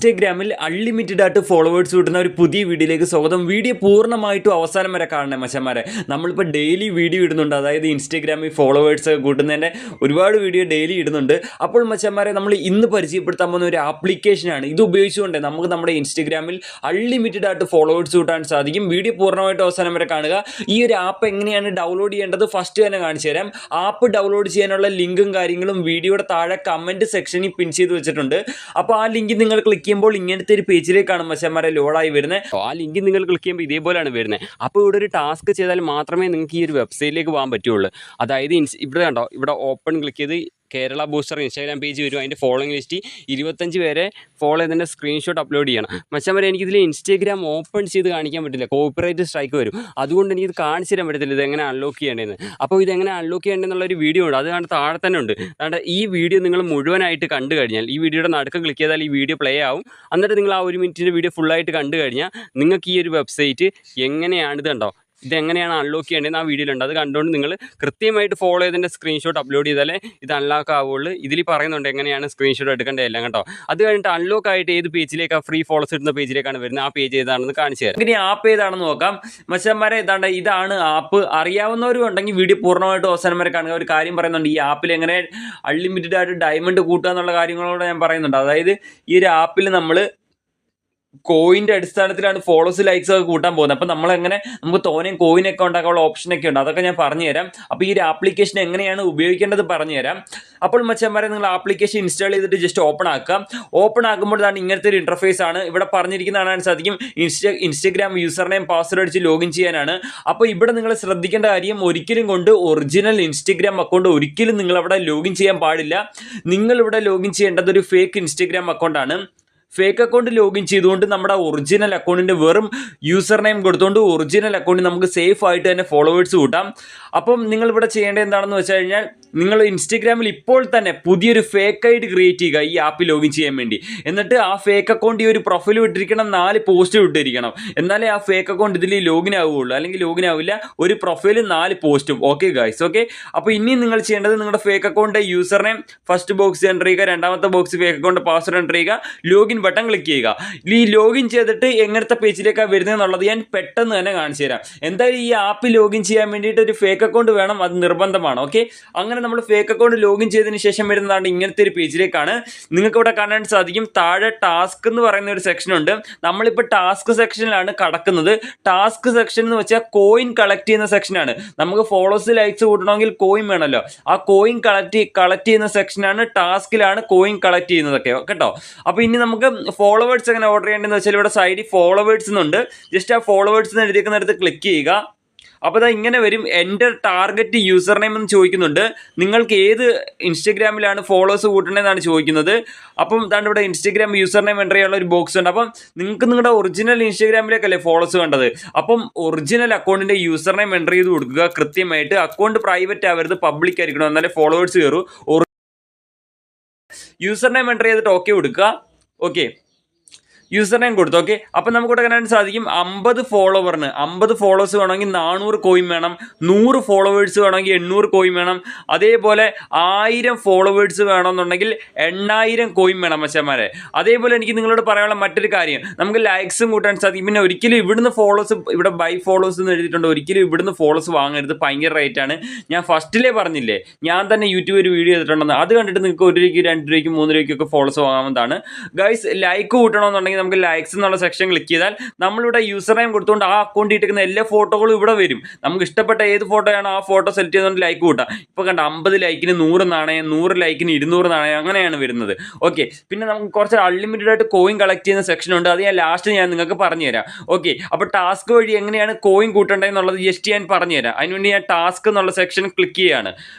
ഇൻസ്റ്റാഗ്രാമിൽ അൺലിമിറ്റഡ് ആയിട്ട് ഫോളോവേഴ്സ് കിട്ടുന്ന ഒരു പുതിയ വീഡിയോയിലേക്ക് സ്വാഗതം. വീഡിയോ പൂർണ്ണമായിട്ടും അവസാനം വരെ കാണണേ മച്ചന്മാരെ. നമ്മളിപ്പോൾ ഡെയിലി വീഡിയോ ഇടുന്നുണ്ട്, അതായത് ഇൻസ്റ്റാഗ്രാമിൽ ഫോളോവേഴ്സ് കൂട്ടുന്നതിൻ്റെ ഒരുപാട് വീഡിയോ ഡെയിലി ഇടുന്നുണ്ട്. അപ്പോൾ മച്ചന്മാരെ, നമ്മൾ ഇന്ന് പരിചയപ്പെടുത്താൻ പോകുന്ന ഒരു ആപ്ലിക്കേഷനാണ്. ഇത് ഉപയോഗിച്ചുകൊണ്ട് നമുക്ക് നമ്മുടെ ഇൻസ്റ്റാഗ്രാമിൽ അൺലിമിറ്റഡ് ആയിട്ട് ഫോളോവേഴ്സ് കൂട്ടാൻ സാധിക്കും. വീഡിയോ പൂർണ്ണമായിട്ടും അവസാനം വരെ കാണുക. ഈ ഒരു ആപ്പ് എങ്ങനെയാണ് ഡൗൺലോഡ് ചെയ്യേണ്ടത് ഫസ്റ്റ് തന്നെ കാണിച്ചു തരാം. ആപ്പ് ഡൗൺലോഡ് ചെയ്യാനുള്ള ലിങ്കും കാര്യങ്ങളും വീഡിയോയുടെ താഴെ കമൻറ്റ് സെക്ഷനിൽ പിൻ ചെയ്ത് വെച്ചിട്ടുണ്ട്. അപ്പോൾ ആ ലിങ്ക് നിങ്ങൾ ക്ലിക്ക് ചെയ്യുമ്പോൾ ഇങ്ങനത്തെ ഒരു പേജിലേക്കാണ് മച്ചന്മാരെ ലോഡായി വരുന്നത്. ആ ലിങ്ക് നിങ്ങൾ ക്ലിക്ക് ചെയ്യുമ്പോൾ ഇതേപോലെയാണ് വരുന്നത്. അപ്പോൾ ഇവിടെ ഒരു ടാസ്ക് ചെയ്താൽ മാത്രമേ നിങ്ങൾക്ക് ഈ ഒരു വെബ്സൈറ്റിലേക്ക് പോകാൻ പറ്റുള്ളൂ. അതായത് ഇവിടെ കണ്ടോ, ഇവിടെ ഓപ്പൺ ക്ലിക്ക് ചെയ്ത് കേരള ബൂസ്റ്റർ ഇൻസ്റ്റാഗ്രാം പേജ് വരും. അതിൻ്റെ ഫോളോയിങ് ലിസ്റ്റ് 25 പേരെ ഫോളോ ചെയ്തതിൻ്റെ സ്ക്രീൻഷോട്ട് അപ്ലോഡ് ചെയ്യണം. മച്ചാൻ എനിക്കിതിൽ ഇൻസ്റ്റാഗ്രാം ഓപ്പൺ ചെയ്ത് കാണിക്കാൻ പറ്റില്ല, കോപ്പിറൈറ്റ് സ്ട്രൈക്ക് വരും. അതുകൊണ്ട് എനിക്കിത് കാണിച്ചു തരാൻ പറ്റത്തില്ല ഇതെങ്ങനെ അൺലോക്ക് ചെയ്യേണ്ടതെന്ന്. അപ്പോൾ ഇതെങ്ങനെ അൺലോക്ക് ചെയ്യേണ്ടതെന്നുള്ളൊരു വീഡിയോ ഉണ്ട്, അത് താഴെ തന്നെ ഉണ്ട്. അതുകൊണ്ട് ഈ വീഡിയോ നിങ്ങൾ മുഴുവനായിട്ട് കണ്ടു കഴിഞ്ഞാൽ, ഈ വീഡിയോയുടെ നടുക്ക് ക്ലിക്ക് ചെയ്താൽ ഈ വീഡിയോ പ്ലേ ആവും. എന്നിട്ട് നിങ്ങൾ ആ 1 മിനിറ്റിൻ്റെ വീഡിയോ ഫുള്ളായിട്ട് കണ്ടു കഴിഞ്ഞാൽ നിങ്ങൾക്ക് ഈ ഒരു വെബ്സൈറ്റ് എങ്ങനെയാണിത് കണ്ടോ, ഇതെങ്ങനെയാണ് അൺലോക്ക് ചെയ്യേണ്ടതെന്ന് ആ വീഡിയോയിലുണ്ട്. അത് കണ്ടുകൊണ്ട് നിങ്ങൾ കൃത്യമായിട്ട് ഫോളോ ചെയ്തതിൻ്റെ സ്ക്രീൻഷോട്ട് അപ്ലോഡ് ചെയ്താലേ ഇത് അൺലോക്ക് ആവുള്ളൂ. ഇതിൽ പറയുന്നുണ്ട് എങ്ങനെയാണ് സ്ക്രീൻഷോട്ട് എടുക്കേണ്ടത് എല്ലാം കേട്ടോ. അത് കഴിഞ്ഞിട്ട് അൺലോക്ക് ആയിട്ട് ഏത് പേജിലേക്കാണ് ഫ്രീ ഫോളോസ് ഇടുന്ന പേജിലേക്കാണ് വരുന്നത്, ആ പേജ് ഏതാണെന്ന് കാണിച്ചു തരാം. ഇനി ആപ്പ് ഏതാണെന്ന് നോക്കാം മച്ചന്മാരെ. ഇതാണ് ആപ്പ്. അറിയാവുന്നവരും ഉണ്ടെങ്കിൽ വീഡിയോ പൂർണ്ണമായിട്ടും അവസാനം വരെ കാണുക. ഒരു കാര്യം പറയുന്നുണ്ട്, ഈ ആപ്പിൽ എങ്ങനെ അൺലിമിറ്റഡ് ആയിട്ട് ഡയമണ്ട് കൂട്ടുക എന്നുള്ള കാര്യങ്ങളോട് ഞാൻ പറയുന്നുണ്ട്. അതായത് ഈ ഒരു ആപ്പിൽ നമ്മൾ കോയിൻ്റെ അടിസ്ഥാനത്തിലാണ് ഫോളോസ് ലൈക്സ് ഒക്കെ കൂട്ടാൻ പോകുന്നത്. അപ്പോൾ നമുക്ക് തോനെയും കോയിനൊക്കെ ഉണ്ടാക്കാനുള്ള ഓപ്ഷനൊക്കെ ഉണ്ട്, അതൊക്കെ ഞാൻ പറഞ്ഞുതരാം. അപ്പോൾ ഈ ഒരു ആപ്ലിക്കേഷൻ എങ്ങനെയാണ് ഉപയോഗിക്കേണ്ടത് പറഞ്ഞുതരാം. അപ്പോൾ മച്ചന്മാരെ, നിങ്ങൾ ആപ്ലിക്കേഷൻ ഇൻസ്റ്റാൾ ചെയ്തിട്ട് ജസ്റ്റ് ഓപ്പൺ ആക്കുക. ഓപ്പൺ ആക്കുമ്പോഴാണ് ഇങ്ങനത്തെ ഒരു ഇൻ്റർഫേസ് ആണ്. ഇവിടെ പറഞ്ഞിരിക്കുന്ന കാണാൻ സാധിക്കും, ഇൻസ്റ്റാഗ്രാം യൂസർ നെയിം പാസ്വേഡ് അടിച്ച് ലോഗിൻ ചെയ്യാനാണ്. അപ്പോൾ ഇവിടെ നിങ്ങൾ ശ്രദ്ധിക്കേണ്ട കാര്യം, ഒരിക്കലും കൊണ്ട് ഒറിജിനൽ ഇൻസ്റ്റാഗ്രാം അക്കൗണ്ട് ഒരിക്കലും നിങ്ങൾ അവിടെ ലോഗിൻ ചെയ്യാൻ പാടില്ല. നിങ്ങളിവിടെ ലോഗിൻ ചെയ്യേണ്ടത് ഒരു ഫേക്ക് ഇൻസ്റ്റാഗ്രാം അക്കൗണ്ടാണ്. ഫേക്ക് അക്കൗണ്ട് ലോഗിൻ ചെയ്തുകൊണ്ട് നമ്മുടെ ഒറിജിനൽ അക്കൗണ്ടിൻ്റെ വെറും യൂസർ നെയിം കൊടുത്തുകൊണ്ട് ഒറിജിനൽ അക്കൗണ്ടിൽ നമുക്ക് സേഫ് ആയിട്ട് തന്നെ ഫോളോവേഴ്സ് കൂട്ടാം. അപ്പം നിങ്ങളിവിടെ ചെയ്യേണ്ടത് എന്താണെന്ന് വെച്ച് കഴിഞ്ഞാൽ, നിങ്ങൾ ഇൻസ്റ്റാഗ്രാമിൽ ഇപ്പോൾ തന്നെ പുതിയൊരു ഫേക്ക് ഐഡി ക്രിയേറ്റ് ചെയ്യുക ഈ ആപ്പിൽ ലോഗിൻ ചെയ്യാൻ വേണ്ടി. എന്നിട്ട് ആ ഫേക്ക് അക്കൗണ്ട് ഈ ഒരു പ്രൊഫൈൽ വിട്ടിരിക്കണം, 4 പോസ്റ്റ് വിട്ടിരിക്കണം. എന്നാലേ ആ ഫേക്ക് അക്കൗണ്ട് ഇതിൽ ലോഗിൻ ആവുകയുള്ളൂ, അല്ലെങ്കിൽ ലോഗിൻ ആവില്ല. ഒരു പ്രൊഫൈലും 4 പോസ്റ്റും. Okay guys, okay. അപ്പോൾ ഇനിയും നിങ്ങൾ ചെയ്യേണ്ടത്, നിങ്ങളുടെ fake account user name first box enter ചെയ്യുക, രണ്ടാമത്തെ box fake account password enter ചെയ്യുക, ലോഗിൻ ബട്ടൺ ക്ലിക്ക് ചെയ്യുക. ഈ ലോഗിൻ ചെയ്തിട്ട് എങ്ങനത്തെ പേജിലേക്കാണ് വരുന്നത് എന്നുള്ളത് ഞാൻ പെട്ടെന്ന് തന്നെ കാണിച്ചു തരാം. എന്തായാലും ഈ ആപ്പ് ലോഗിൻ ചെയ്യാൻ വേണ്ടിയിട്ട് ഒരു ഫേക്ക് അക്കൗണ്ട് വേണം, അത് നിർബന്ധമാണ്. ഓക്കെ, അങ്ങനെ നമ്മൾ ഫേക്ക് അക്കൗണ്ട് ലോഗിൻ ചെയ്തതിന് ശേഷം വരുന്നതാണ് ഇങ്ങനത്തെ ഒരു പേജിലേക്കാണ്. നിങ്ങൾക്ക് ഇവിടെ കാണാൻ സാധിക്കും, താഴെ ടാസ്ക് എന്ന് പറയുന്ന ഒരു സെക്ഷൻ ഉണ്ട്. നമ്മളിപ്പോൾ ടാസ്ക് സെക്ഷനിലാണ് കടക്കുന്നത്. ടാസ്ക് സെക്ഷൻ എന്ന് വെച്ചാൽ കോയിൻ കളക്ട് ചെയ്യുന്ന സെക്ഷനാണ്. നമുക്ക് ഫോളോസ് ലൈക്സ് കൂട്ടണമെങ്കിൽ കോയിൻ വേണമല്ലോ, ആ കോയിൻ കളക്ട് ചെയ്യുന്ന സെക്ഷനാണ്. ടാസ്കിലാണ് കോയിൻ കളക്ട് ചെയ്യുന്നതൊക്കെ കേട്ടോ. അപ്പോൾ ഇനി നമുക്ക് ഫോളോവേഴ്സ് എങ്ങനെ ഓർഡർ ചെയ്യേണ്ടതെന്ന് വെച്ചാൽ, ഇവിടെ സൈഡിൽ ഫോളോവേഴ്സ് എന്നുണ്ട്. ജസ്റ്റ് ആ ഫോളോവേഴ്സ് എന്ന് എഴുതിയിരിക്കുന്നിടത്ത് ക്ലിക്ക് ചെയ്യുക. അപ്പോൾ അത് ഇങ്ങനെ വരും. എൻ്റർ ടാർഗറ്റ് യൂസർ നെയിം എന്ന് ചോദിക്കുന്നുണ്ട്. നിങ്ങൾക്ക് ഏത് ഇൻസ്റ്റഗ്രാമിലാണ് ഫോളോവേഴ്സ് കൂട്ടണമെന്നാണ് ചോദിക്കുന്നത്. അപ്പം ഇതാണ് ഇവിടെ ഇൻസ്റ്റഗ്രാം യൂസർ നെയിം എൻ്റർ ചെയ്യാനുള്ള ഒരു ബോക്സ് ഉണ്ട്. അപ്പം നിങ്ങൾക്ക് നിങ്ങളുടെ ഒറിജിനൽ ഇൻസ്റ്റഗ്രാമിലേക്കല്ലേ ഫോളോവേഴ്സ് വേണ്ടത്. അപ്പം ഒറിജിനൽ അക്കൗണ്ടിൻ്റെ യൂസർ നെയിം എൻ്റർ ചെയ്ത് കൊടുക്കുക കൃത്യമായിട്ട്. അക്കൗണ്ട് പ്രൈവറ്റ് ആവരുത്, പബ്ലിക് ആയിരിക്കണം, എന്നാലേ ഫോളോവേഴ്സ് കയറൂ. യൂസർ നെയിം എൻ്റർ ചെയ്തിട്ട് ഓക്കെ കൊടുക്കുക. ഓക്കെ, യൂസർ നെയിം കൊടുത്തു. ഓക്കെ, അപ്പം നമുക്കിവിടെ കാണാൻ സാധിക്കും, 50 ഫോളോവേഴ്സ് വേണമെങ്കിൽ 400 കോയിൻ വേണം, 100 ഫോളോവേഴ്സ് വേണമെങ്കിൽ 800 കോയിൻ വേണം, അതേപോലെ 1000 ഫോളോവേഴ്സ് വേണമെന്നുണ്ടെങ്കിൽ 8000 കോയിൻ വേണം മച്ചന്മാരെ. അതേപോലെ എനിക്ക് നിങ്ങളോട് പറയാനുള്ള മറ്റൊരു കാര്യം, നമുക്ക് ലൈക്സും കൂട്ടാൻ സാധിക്കും. പിന്നെ ഒരിക്കലും ഇവിടുന്ന് ഫോളോസ്, ഇവിടെ ബൈ ഫോളോസ് എന്ന് എഴുതിയിട്ടുണ്ട്, ഒരിക്കലും ഇവിടുന്ന് ഫോളോസ് വാങ്ങരുത്, ഭയങ്കര റേറ്റാണ്. ഞാൻ ഫസ്റ്റിലേ പറഞ്ഞില്ലേ, ഞാൻ തന്നെ യൂട്യൂബ് ഒരു വീഡിയോ ചെയ്തിട്ടുണ്ടെന്ന്. അത് കണ്ടിട്ട് നിങ്ങൾക്ക് 1 രൂപയ്ക്ക് 2 രൂപയ്ക്ക് 3 രൂപയ്ക്കൊക്കെ ഫോളോസ് വാങ്ങാവുന്നതാണ് ഗൈസ്. ലൈക്ക് കൂട്ടണമെന്നുണ്ടെങ്കിൽ നമുക്ക് ലൈക്സ് എന്നുള്ള സെക്ഷൻ ക്ലിക്ക് ചെയ്താൽ നമ്മളിവിടെ യൂസർ നെയിം കൊടുത്തുകൊണ്ട് ആ അക്കൗണ്ട് ഇട്ടിരിക്കുന്ന എല്ലാ ഫോട്ടോകളും ഇവിടെ വരും. നമുക്ക് ഇഷ്ടപ്പെട്ട ഏത് ഫോട്ടോയാണോ ആ ഫോട്ടോ സെലക്ട് ചെയ്തുകൊണ്ട് ലൈക്ക് കൂട്ടാം. ഇപ്പോൾ കണ്ട 50 ലൈക്കിന് 100 നാണയം, 100 ലൈക്കിന് 200 നാണയം, അങ്ങനെയാണ് വരുന്നത്. ഓക്കെ, പിന്നെ നമുക്ക് കുറച്ച് അൺലിമിറ്റഡ് ആയിട്ട് കോയിൻ കളക്ട് ചെയ്യുന്ന സെക്ഷൻ ഉണ്ട്. അത് ഞാൻ ലാസ്റ്റ് നിങ്ങൾക്ക് പറഞ്ഞു തരാം. ഓക്കെ, അപ്പോൾ ടാസ്ക് വഴി എങ്ങനെയാണ് കോയിൻ കൂട്ടേണ്ടതെന്നുള്ളത് ജസ്റ്റ് ഞാൻ പറഞ്ഞു തരാം. അതിനുവേണ്ടി ഞാൻ ടാസ്ക് എന്നുള്ള സെക്ഷൻ ക്ലിക്ക് ചെയ്യുകയാണ്.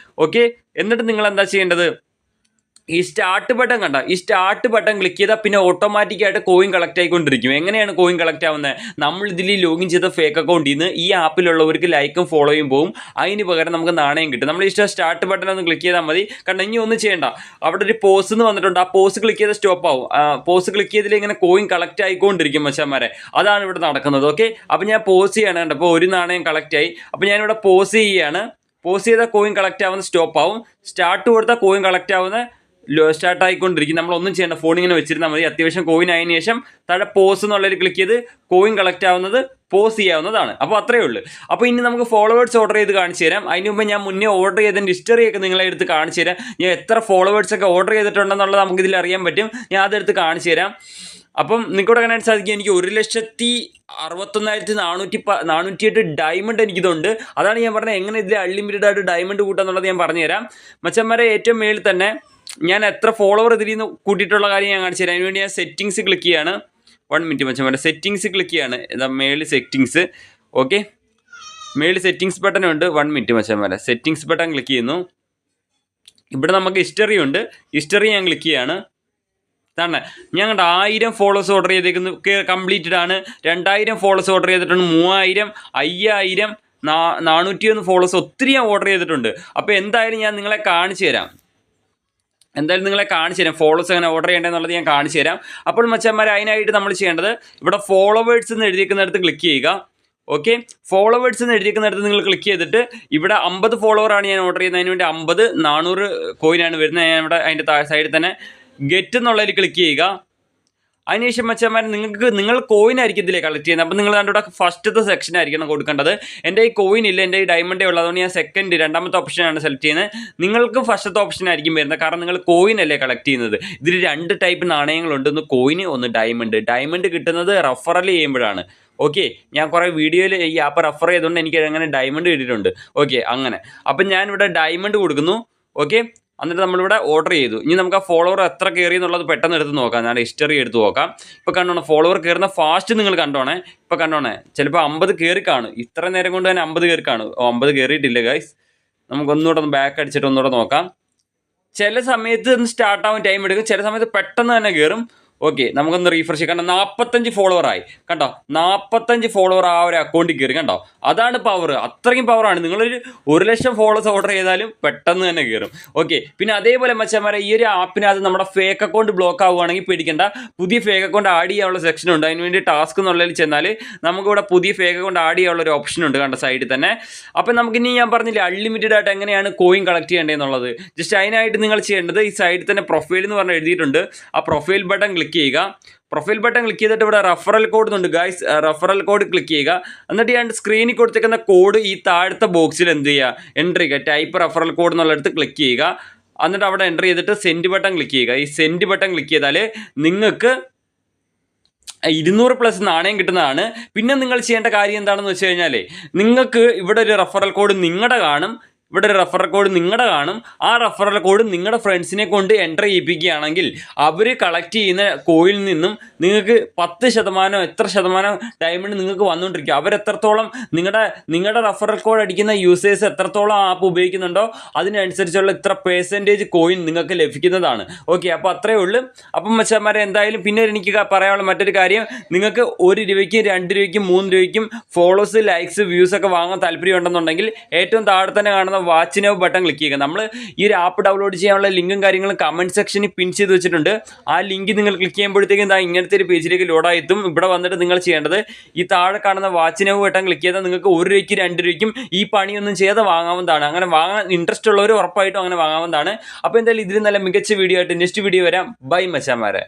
ഓക്കെ, എന്നിട്ട് നിങ്ങൾ എന്താ ചെയ്യേണ്ടത്, ഈ സ്റ്റാർട്ട് ബട്ടൺ കണ്ട, ഈ സ്റ്റാർട്ട് ബട്ടൺ ക്ലിക്ക് ചെയ്താൽ പിന്നെ ഓട്ടോമാറ്റിക്കായിട്ട് കോയിൻ കളക്ട് ആയിക്കൊണ്ടിരിക്കും. എങ്ങനെയാണ് കോയിൻ കളക്ട് ആവുന്നത്, നമ്മൾ ഇതിൽ ലോഗിൻ ചെയ്ത ഫേക്ക് അക്കൗണ്ടിൽ നിന്ന് ഈ ആപ്പിലുള്ളവർക്ക് ലൈക്കും ഫോളോയും പോകും. അതിന് പകരം നമുക്ക് നാണയം കിട്ടും. നമ്മൾ ഈ സ്റ്റാർട്ട് ബട്ടൺ ഒന്ന് ക്ലിക്ക് ചെയ്താൽ മതി. കണ്ട, ഇനി ഒന്നും ചെയ്യേണ്ട, അവിടെ ഒരു പോസ് എന്ന് വന്നിട്ടുണ്ട്. ആ പോസ് ക്ലിക്ക് ചെയ്ത് സ്റ്റോപ്പ് ആവും. പോസ് ക്ലിക്ക് ചെയ്തിൽ ഇങ്ങനെ കോയിൻ കളക്ട് ആയിക്കൊണ്ടിരിക്കും മച്ചന്മാരെ. അതാണ് ഇവിടെ നടക്കുന്നത്. ഓക്കെ, അപ്പോൾ ഞാൻ പോസ് ചെയ്യാണ്. കണ്ടോ, അപ്പോൾ 1 നാണയം കളക്ട് ആയി. അപ്പോൾ ഞാനിവിടെ പോസ് ചെയ്യുകയാണ്. പോസ് ചെയ്താൽ കോയിൻ കളക്ട് ആവുന്ന സ്റ്റോപ്പ് ആവും. സ്റ്റാർട്ട് കൊടുത്താൽ കോയിൻ കളക്ട് ആവുന്ന സ്റ്റാർട്ട് ആയിക്കൊണ്ടിരിക്കും. നമ്മളൊന്നും ചെയ്യേണ്ട, ഫോൺ ഇങ്ങനെ വെച്ചിരുന്നാൽ മതി. അത്യാവശ്യം കോയിൻ ആയതിനു ശേഷം താഴെ പോസ് എന്നുള്ളതിൽ ക്ലിക്ക് ചെയ്ത് കോയിൻ കളക്ട് ആവുന്നത് പോസ് ചെയ്യാവുന്നതാണ്. അപ്പോൾ അത്രയേ ഉള്ളൂ. അപ്പോൾ ഇനി നമുക്ക് ഫോളോവേഴ്സ് ഓർഡർ ചെയ്ത് കാണിച്ചു തരാം. അതിന് മുമ്പ് ഞാൻ മുന്നേ ഓർഡർ ചെയ്തതിൻ്റെ ഹിസ്റ്ററിയൊക്കെ നിങ്ങളെ എടുത്ത് കാണിച്ചു തരാം. ഞാൻ എത്ര ഫോളോവേഴ്സൊക്കെ ഓർഡർ ചെയ്തിട്ടുണ്ടെന്നുള്ളത് നമുക്കിതിൽ അറിയാൻ പറ്റും. ഞാൻ അതെടുത്ത് കാണിച്ചു തരാം. അപ്പം നിങ്ങൾക്കൂടെ കാണാൻ സാധിക്കും, എനിക്ക് 1,61,408 ഡയമണ്ട് എനിക്കിതുണ്ട്. അതാണ് ഞാൻ പറഞ്ഞത് എങ്ങനെ ഇതിൽ അൺലിമിറ്റഡ് ആയിട്ട് ഡയമണ്ട് കൂട്ടാന്നുള്ളത് ഞാൻ പറഞ്ഞുതരാം. മച്ചന്മാരെ ഏറ്റവും മേളിൽ തന്നെ ഞാൻ എത്ര ഫോളോവർ ഇതിൽ നിന്ന് കൂട്ടിയിട്ടുള്ള കാര്യം ഞാൻ കാണിച്ചു തരാം. അതിനുവേണ്ടി ഞാൻ സെറ്റിങ്സ് ക്ലിക്ക് ചെയ്യാണ്. 1 മിനിറ്റ് മച്ചന്മാരെ, സെറ്റിങ്സ് ക്ലിക്ക് ചെയ്യാണ്. ഇതാ മേളിൽ സെറ്റിങ്സ്. ഓക്കെ, മേളിൽ സെറ്റിങ്സ് ബട്ടൺ ഉണ്ട്. 1 മിനിറ്റ് മച്ചന്മാരെ, സെറ്റിങ്സ് ബട്ടൺ ക്ലിക്ക് ചെയ്യുന്നു. ഇവിടെ നമുക്ക് ഹിസ്റ്ററി ഉണ്ട്. ഹിസ്റ്ററി ഞാൻ ക്ലിക്ക് ചെയ്യാണ്. തന്നെ ഞങ്ങളുടെ 1000 ഫോളോവേഴ്സ് ഓർഡർ ചെയ്തേക്കുന്നു, കംപ്ലീറ്റഡ് ആണ്. 2000 ഫോളോവേഴ്സ് ഓർഡർ ചെയ്തിട്ടുണ്ട്. 3000, 5000, 401 ഫോളോവേഴ്സ് ഒത്തിരി ഞാൻ ഓർഡർ ചെയ്തിട്ടുണ്ട്. അപ്പോൾ എന്തായാലും ഞാൻ നിങ്ങളെ കാണിച്ചു തരാം. ഫോളോവേഴ്സ് എങ്ങനെ ഓർഡർ ചെയ്യേണ്ടതെന്നുള്ളത് ഞാൻ കാണിച്ചു തരാം. അപ്പോൾ മച്ചന്മാരെ, അതിനായിട്ട് നമ്മൾ ചെയ്യേണ്ടത് ഇവിടെ ഫോളോവേഴ്സ് എന്ന് എഴുതിയിരിക്കുന്നിടത്ത് ക്ലിക്ക് ചെയ്യുക. ഓക്കെ, ഫോളോവേഴ്സ് എന്ന് എഴുതിയിരിക്കുന്നിടത്ത് നിങ്ങൾ ക്ലിക്ക് ചെയ്തിട്ട് ഇവിടെ 50 ഫോളോവറാണ് ഞാൻ ഓർഡർ ചെയ്യുന്നത്. അതിന് വേണ്ടി 50 400 കോയിനാണ് വരുന്നത്. ഞാൻ ഇവിടെ അതിൻ്റെ സൈഡിൽ തന്നെ ഗെറ്റ് എന്നുള്ളതിൽ ക്ലിക്ക് ചെയ്യുക. അതിനുശേഷം മച്ചന്മാർ, നിങ്ങൾ കോയിൻ ആയിരിക്കും ഇതിലേക്ക് കളക്ട് ചെയ്യുന്നത്. അപ്പോൾ നിങ്ങൾ ഇവിടെ ഫസ്റ്റത്തെ സെക്ഷൻ ആയിരിക്കണം കൊടുക്കേണ്ടത്. എൻ്റെ ഈ കോയിൻ ഇല്ല, എൻ്റെ ഈ ഡയമണ്ടേ ഉള്ളൂ. അതുകൊണ്ട് ഞാൻ രണ്ടാമത്തെ ഓപ്ഷനാണ് സെലക്ട് ചെയ്യുന്നത്. നിങ്ങൾക്ക് ഫസ്റ്റത്തെ ഓപ്ഷൻ ആയിരിക്കും വരുന്നത്, കാരണം നിങ്ങൾ കോയിൻ അല്ലേ കളക്ട് ചെയ്യുന്നത്. ഇതിൽ 2 ടൈപ്പ് നാണയങ്ങളുണ്ട്, ഒന്ന് കോയിന്, ഒന്ന് ഡയമണ്ട്. ഡയമണ്ട് കിട്ടുന്നത് റഫറൽ ചെയ്യുമ്പോഴാണ്. ഓക്കെ, ഞാൻ കുറേ വീഡിയോയിൽ ഈ ആപ്പ് റെഫർ ചെയ്തുകൊണ്ട് എനിക്ക് അങ്ങനെ ഡയമണ്ട് കിട്ടിയിട്ടുണ്ട്. ഓക്കെ, അങ്ങനെ. അപ്പം ഞാനിവിടെ ഡയമണ്ട് കൊടുക്കുന്നു. ഓക്കെ, എന്നിട്ട് നമ്മളിവിടെ ഓർഡർ ചെയ്തു. ഇനി നമുക്ക് ആ ഫോളോവർ എത്ര കയറി എന്നുള്ളത് പെട്ടെന്ന് എടുത്ത് നോക്കാം. ഞാൻ ഹിസ്റ്ററി എടുത്ത് നോക്കാം. ഇപ്പോൾ കണ്ടോണേ, ഫോളോവർ കയറുന്ന ഫാസ്റ്റ് നിങ്ങൾ കണ്ടോണേ. ഇപ്പോൾ കണ്ടോണേ, ചിലപ്പോൾ 50 കയറി കാണും. ഇത്ര നേരം കൊണ്ട് തന്നെ 50 കയറി കാണും. 50 കയറിയിട്ടില്ല ഗൈസ്. നമുക്കൊന്നുകൂടെ ഒന്ന് ബാക്ക് അടിച്ചിട്ട് ഒന്നുകൂടെ നോക്കാം. ചില സമയത്ത് ഒന്ന് സ്റ്റാർട്ട് ആവാൻ ടൈം എടുക്കും, ചില സമയത്ത് പെട്ടെന്ന് തന്നെ കയറും. ഓക്കെ, നമുക്കൊന്ന് റീഫ്രഷ് ചെയ്യാം. കണ്ടോ, 45 ഫോളോവറായി. കണ്ടോ, 45 ഫോളോവർ ആ ഒരു അക്കൗണ്ടിൽ കയറി. കണ്ടോ, അതാണ് പവർ. അത്രയും പവറാണ്. നിങ്ങളൊരു 1,00,000 ഫോളോവേഴ്സ് ഓർഡർ ചെയ്താലും പെട്ടെന്ന് തന്നെ കയറും. ഓക്കെ, പിന്നെ അതേപോലെ മച്ചന്മാരെ, ഈ ഒരു ആപ്പിനകത്ത് നമ്മുടെ ഫേക്ക് അക്കൗണ്ട് ബ്ലോക്ക് ആവുകയാണെങ്കിൽ പേടിക്കേണ്ട. പുതിയ ഫേക്ക് അക്കൗണ്ട് ആഡ് ചെയ്യാനുള്ള സെക്ഷൻ ഉണ്ട്. അതിന് വേണ്ടി ടാസ്ക് എന്നുള്ളതിൽ ചെന്നാൽ നമുക്കിവിടെ പുതിയ ഫേക്ക് അക്കൗണ്ട് ആഡ് ചെയ്യാനുള്ള ഒരു ഓപ്ഷൻ ഉണ്ട്, കണ്ട സൈഡിൽ തന്നെ. അപ്പം നമുക്കിനി ഞാൻ പറഞ്ഞില്ലേ അൺലിമിറ്റഡ് ആയിട്ട് എങ്ങനെയാണ് കോയിൻ കളക്ട് ചെയ്യേണ്ടതെന്നുള്ളത്. ജസ്റ്റ് അതിനായിട്ട് നിങ്ങൾ ചെയ്യേണ്ടത്, ഈ സൈഡിൽ തന്നെ പ്രൊഫൈൽ എന്ന് പറഞ്ഞ് എഴുതിയിട്ടുണ്ട്. ആ പ്രൊഫൈൽ ബട്ടൺ ക്ലിക്ക് ചെയ്യുക. പ്രൊഫൈൽ ബട്ടൺ ക്ലിക്ക് ചെയ്തിട്ട് ഇവിടെ റെഫറൽ കോഡ് ഉണ്ട് ഗൈസ്. റെഫറൽ കോഡ് ക്ലിക്ക് ചെയ്യുക. എന്നിട്ട് ഞാൻ സ്ക്രീനിൽ കൊടുത്തേക്കുന്ന കോഡ് ഈ താഴത്തെ ബോക്സിൽ എന്ത് ചെയ്യുക, എൻ്റർ ചെയ്യുക. ടൈപ്പ് റെഫറൽ കോഡ് എന്നുള്ളിടത്ത് ക്ലിക്ക് ചെയ്യുക. എന്നിട്ട് അവിടെ എൻ്റർ ചെയ്തിട്ട് സെൻഡ് ബട്ടൺ ക്ലിക്ക് ചെയ്യുക. ഈ സെൻഡ് ബട്ടൺ ക്ലിക്ക് ചെയ്താൽ നിങ്ങൾക്ക് 200+ നാണയം കിട്ടുന്നതാണ്. പിന്നെ നിങ്ങൾ ചെയ്യേണ്ട കാര്യം എന്താണെന്ന് വെച്ച് കഴിഞ്ഞാൽ, നിങ്ങൾക്ക് ഇവിടെ ഒരു റെഫറൽ കോഡ് നിങ്ങളുടെ കാണും. ഇവിടെ ഒരു റെഫറൽ കോഡ് നിങ്ങളുടെ കാണും. ആ റെഫറൽ കോഡ് നിങ്ങളുടെ ഫ്രണ്ട്സിനെ കൊണ്ട് എൻ്റർ ചെയ്യിപ്പിക്കുകയാണെങ്കിൽ അവർ കളക്ട് ചെയ്യുന്ന കോയിൽ നിന്നും നിങ്ങൾക്ക് 10% എത്ര ശതമാനം ഡയമണ്ട് നിങ്ങൾക്ക് വന്നുകൊണ്ടിരിക്കും. അവരെത്രത്തോളം നിങ്ങളുടെ റെഫറൽ കോഡ് അടിക്കുന്ന യൂസേഴ്സ് എത്രത്തോളം ആപ്പ് ഉപയോഗിക്കുന്നുണ്ടോ അതിനനുസരിച്ചുള്ള ഇത്ര % കോയിൻ നിങ്ങൾക്ക് ലഭിക്കുന്നതാണ്. ഓക്കെ, അപ്പോൾ അത്രയേ ഉള്ളൂ. അപ്പം മച്ചന്മാരെ, എന്തായാലും പിന്നെ എനിക്ക് പറയാനുള്ള മറ്റൊരു കാര്യം, നിങ്ങൾക്ക് 1 രൂപയ്ക്കും 2 രൂപയ്ക്കും 3 രൂപയ്ക്കും ഫോളോസ്, ലൈക്സ്, വ്യൂസ് ഒക്കെ വാങ്ങാൻ താല്പര്യം ഉണ്ടെന്നുണ്ടെങ്കിൽ ഏറ്റവും താഴെ തന്നെ കാണുന്ന വാച്ച് നൗ ബട്ടൺ ക്ലിക്ക് ചെയ്യുക. നമ്മൾ ഈ ഒരു ആപ്പ് ഡൗൺലോഡ് ചെയ്യാനുള്ള ലിങ്കും കാര്യങ്ങളും കമൻറ്റ് സെക്ഷനിൽ പിൻ ചെയ്ത് വെച്ചിട്ടുണ്ട്. ആ ലിങ്ക് നിങ്ങൾ ക്ലിക്ക് ചെയ്യുമ്പോഴത്തേക്കും ഇങ്ങനത്തെ ഒരു പേജിലേക്ക് ലോഡായെത്തും. ഇവിടെ വന്നിട്ട് നിങ്ങൾ ചെയ്യേണ്ടത് ഈ താഴെ കാണുന്ന വാച്ച് നൗ ബട്ടൺ ക്ലിക്ക് ചെയ്താൽ നിങ്ങൾക്ക് 1 രൂപയ്ക്ക് 2 രൂപയ്ക്കും ഈ പണിയൊന്നും ചെയ്താൽ വാങ്ങാവുന്നതാണ്. അങ്ങനെ വാങ്ങാൻ ഇൻട്രസ്റ്റ് ഉള്ളവർ ഉറപ്പായിട്ടും അങ്ങനെ വാങ്ങാവുന്നതാണ്. അപ്പോൾ എന്തായാലും ഇതിൽ നല്ല മികച്ച വീഡിയോ ആയിട്ട് നെക്സ്റ്റ് വീഡിയോ വരാം. ബൈ മച്ചാമാരെ.